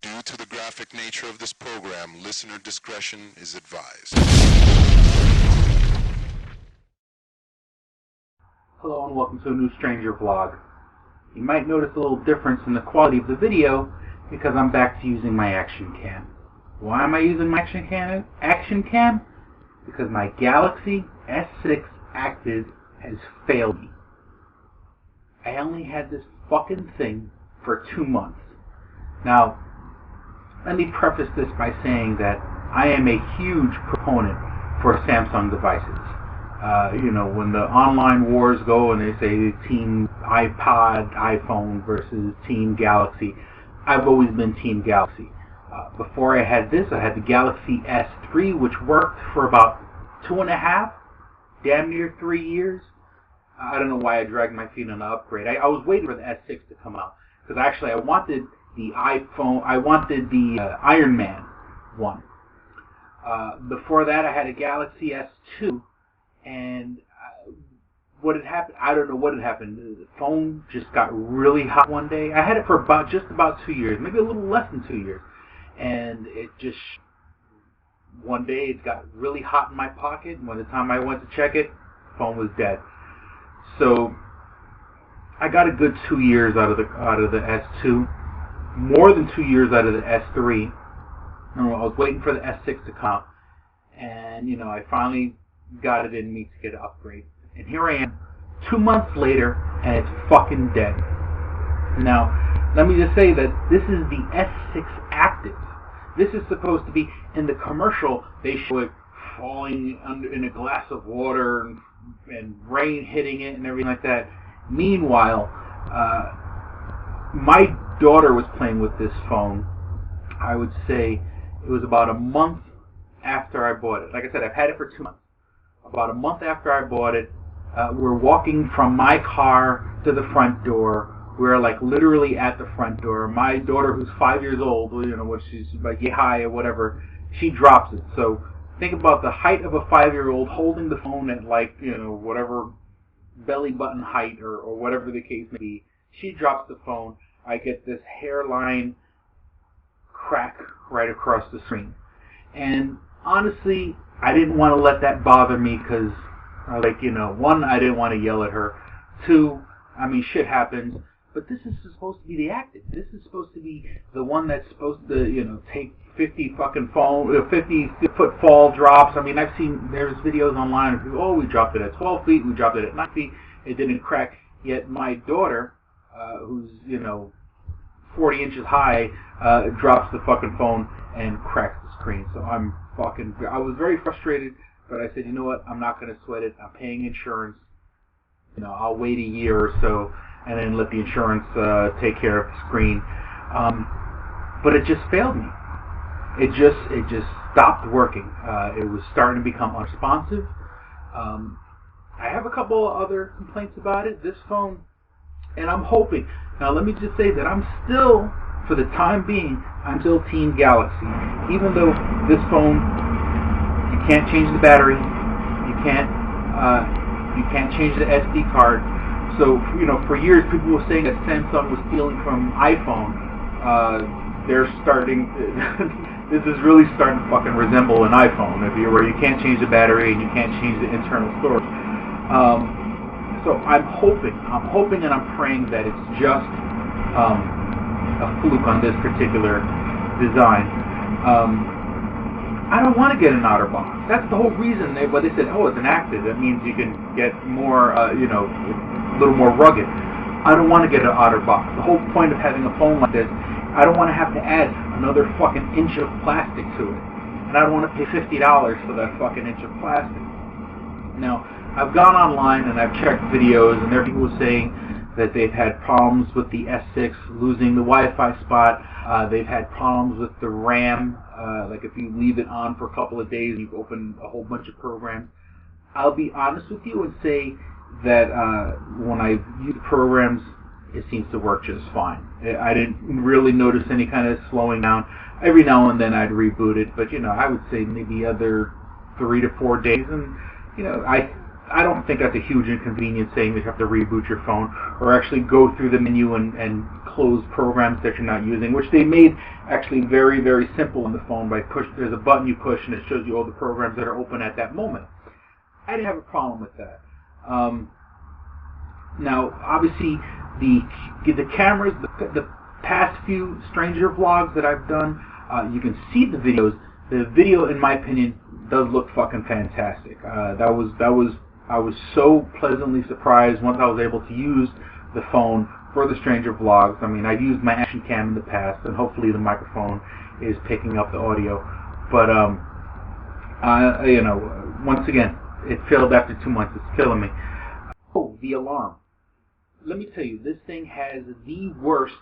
Due to the graphic nature of this program, listener discretion is advised. Hello and welcome to a new Stranger Vlog. You might notice a little difference in the quality of the video because I'm back to using my action cam. Why am I using my action cam? Because my Galaxy S6 Active has failed me. I only had this fucking thing for 2 months. Now, let me preface this by saying that I am a huge proponent for Samsung devices. When the online wars go and they say Team iPod, iPhone versus Team Galaxy, I've always been Team Galaxy. Before I had this, I had the Galaxy S3, which worked for about 2.5, damn near 3 years. I don't know why I dragged my feet on the upgrade. I was waiting for the S6 to come out because actually I wanted the iPhone. I wanted the Iron Man one. Before that, I had a Galaxy S2, and what had happened? I don't know what had happened. The phone just got really hot one day. I had it for just about 2 years, maybe a little less than 2 years, and it just one day it got really hot in my pocket. And by the time I went to check it, the phone was dead. So I got a good 2 years out of the S2. More than 2 years out of the S3. I was waiting for the S6 to come out, and I finally got it in me to get an upgrade. And here I am, 2 months later, and it's fucking dead. Now, let me just say that this is the S6 Active. This is supposed to be, in the commercial, they show it falling in a glass of water and rain hitting it and everything like that. Meanwhile, my daughter was playing with this phone. I would say it was about a month after I bought it. Like I said, I've had it for 2 months. About a month after I bought it, we're walking from my car to the front door. We're like literally at the front door. My daughter, who's 5 years old, what she's like, yeah, hi, or whatever, she drops it. So think about the height of a 5-year-old holding the phone at whatever belly button height or whatever the case may be. She drops the phone. I get this hairline crack right across the screen. And honestly, I didn't want to let that bother me because, one, I didn't want to yell at her. Two, shit happens. But this is supposed to be the Active. This is supposed to be the one that's supposed to, take 50 50-foot fall drops. I've seen, there's videos online of people, we dropped it at 12 feet, we dropped it at 9 feet, it didn't crack. Yet my daughter, who's, 40 inches high, drops the fucking phone and cracks the screen. So I was very frustrated, but I said, you know what, I'm not going to sweat it. I'm paying insurance. I'll wait a year or so and then let the insurance take care of the screen. But it just failed me. It just stopped working. It was starting to become unresponsive. I have a couple of other complaints about it. This phone, and I'm hoping. Now, let me just say that I'm still, for the time being, I'm still Team Galaxy. Even though this phone, you can't change the battery, you can't change the SD card. So, for years, people were saying that Samsung was stealing from iPhone. They're starting. This is really starting to fucking resemble an iPhone, where you can't change the battery and you can't change the internal storage. So I'm hoping and I'm praying that it's just a fluke on this particular design. I don't want to get an OtterBox. That's the whole reason they said, it's an Active. That means you can get more, a little more rugged. I don't want to get an OtterBox. The whole point of having a phone like this, I don't want to have to add another fucking inch of plastic to it. And I don't want to pay $50 for that fucking inch of plastic. Now, I've gone online and I've checked videos, and there are people saying that they've had problems with the S6 losing the Wi-Fi spot. They've had problems with the RAM. Like if you leave it on for a couple of days, you open a whole bunch of programs. I'll be honest with you and say that when I use programs, it seems to work just fine. I didn't really notice any kind of slowing down. Every now and then I'd reboot it, but I would say maybe other 3 to 4 days, and I I don't think that's a huge inconvenience, saying that you have to reboot your phone or actually go through the menu and close programs that you're not using, which they made actually very, very simple on the phone. There's a button you push and it shows you all the programs that are open at that moment. I didn't have a problem with that. Now, obviously, the cameras, the past few Stranger vlogs that I've done, you can see the videos. The video, in my opinion, does look fucking fantastic. I was so pleasantly surprised once I was able to use the phone for the Stranger vlogs. I mean, I've used my action cam in the past, and hopefully the microphone is picking up the audio. But once again, it failed after 2 months. It's killing me. Oh, the alarm. Let me tell you, this thing has the worst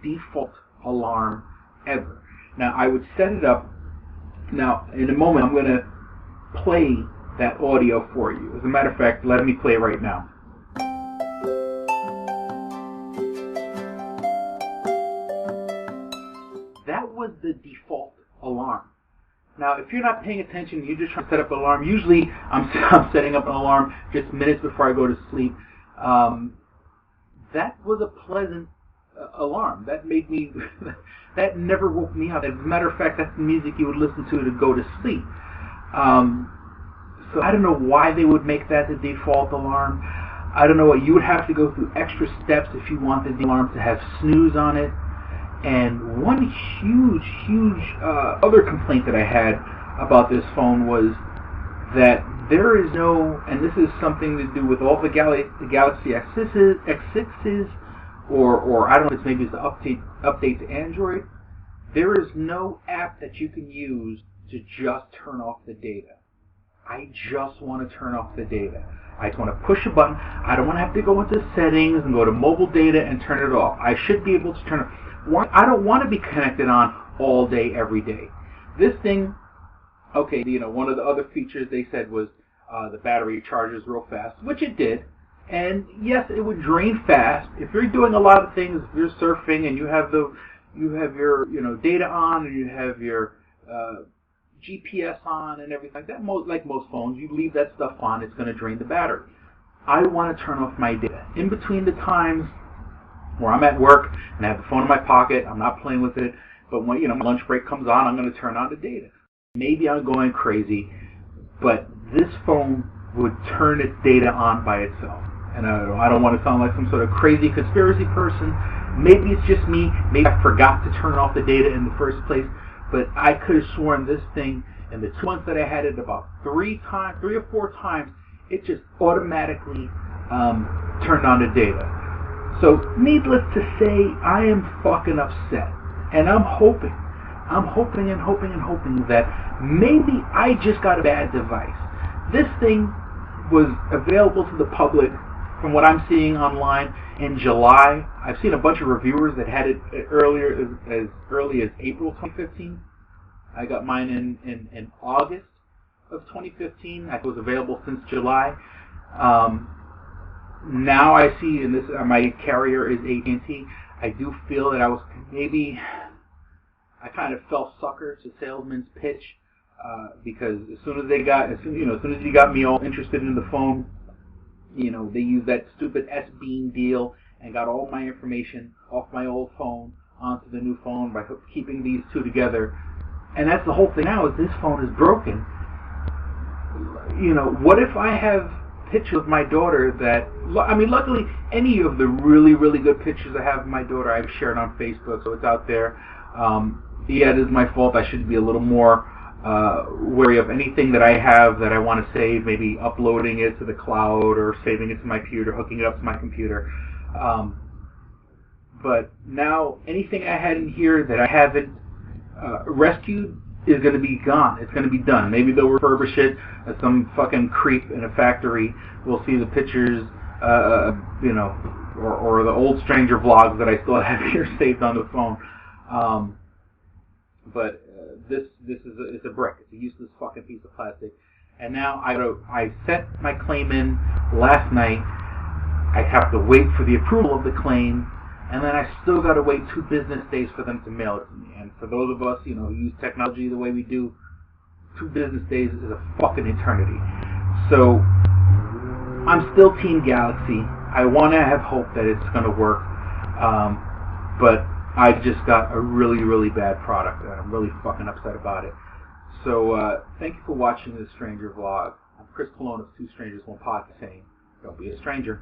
default alarm ever. Now, I would set it up. Now, in a moment, I'm going to play that audio for you. As a matter of fact, let me play right now. That was the default alarm. Now, if you're not paying attention, you're just trying to set up an alarm. Usually, I'm setting up an alarm just minutes before I go to sleep. That was a pleasant alarm. That made me... that never woke me up. As a matter of fact, that's the music you would listen to go to sleep. So I don't know why they would make that the default alarm. I don't know what you would have to go through extra steps if you wanted the alarm to have snooze on it. And one huge other complaint that I had about this phone was that there is no, and this is something to do with all the Galaxy S6s, or I don't know if maybe it's the update to Android. There is no app that you can use to just turn off the data. I just want to turn off the data. I just want to push a button. I don't want to have to go into settings and go to mobile data and turn it off. I should be able to turn it off. I don't want to be connected on all day, every day. This thing, okay, one of the other features they said was the battery charges real fast, which it did. And yes, it would drain fast. If you're doing a lot of things, if you're surfing and you have your data on and you have your GPS on and everything like that, like most phones, you leave that stuff on, it's going to drain the battery. I want to turn off my data. In between the times where I'm at work and I have the phone in my pocket, I'm not playing with it, but when my lunch break comes on, I'm going to turn on the data. Maybe I'm going crazy, but this phone would turn its data on by itself. And I don't want to sound like some sort of crazy conspiracy person. Maybe it's just me. Maybe I forgot to turn off the data in the first place. But I could have sworn this thing, in the 2 months that I had it, about 3 or 4 times, it just automatically turned on the data. So, needless to say, I am fucking upset. And I'm hoping that maybe I just got a bad device. This thing was available to the public, from what I'm seeing online, in July. I've seen a bunch of reviewers that had it as early as April 2015. I got mine in August of 2015. It was available since July. Now I see, and my carrier is AT&T. I do feel that I kind of fell sucker to salesman's pitch, because as soon as you got me all interested in the phone, they used that stupid S-Beam deal and got all my information off my old phone onto the new phone by keeping these two together. And that's the whole thing now, is this phone is broken. What if I have pictures of my daughter luckily any of the really, really good pictures I have of my daughter I've shared on Facebook, so it's out there. Yeah, it is my fault. I should be a little more wary of anything that I have that I want to save, maybe uploading it to the cloud or saving it to my computer, hooking it up to my computer. But now anything I had in here that I haven't rescued is going to be gone. It's going to be done. Maybe they'll refurbish it. Some fucking creep in a factory will see the pictures, or the old Stranger vlogs that I still have here saved on the phone. But this is a brick. It's a useless fucking piece of plastic. And now I sent my claim in last night. I have to wait for the approval of the claim, and then I still got to wait 2 business days for them to mail it to me. And for those of us, who use technology the way we do, 2 business days is a fucking eternity. So I'm still Team Galaxy. I want to have hope that it's going to work, but I just got a really, really bad product, and I'm really fucking upset about it. So thank you for watching this Stranger Vlog. I'm Chris Colon of Two Strangers, One Pod, saying, don't be a stranger.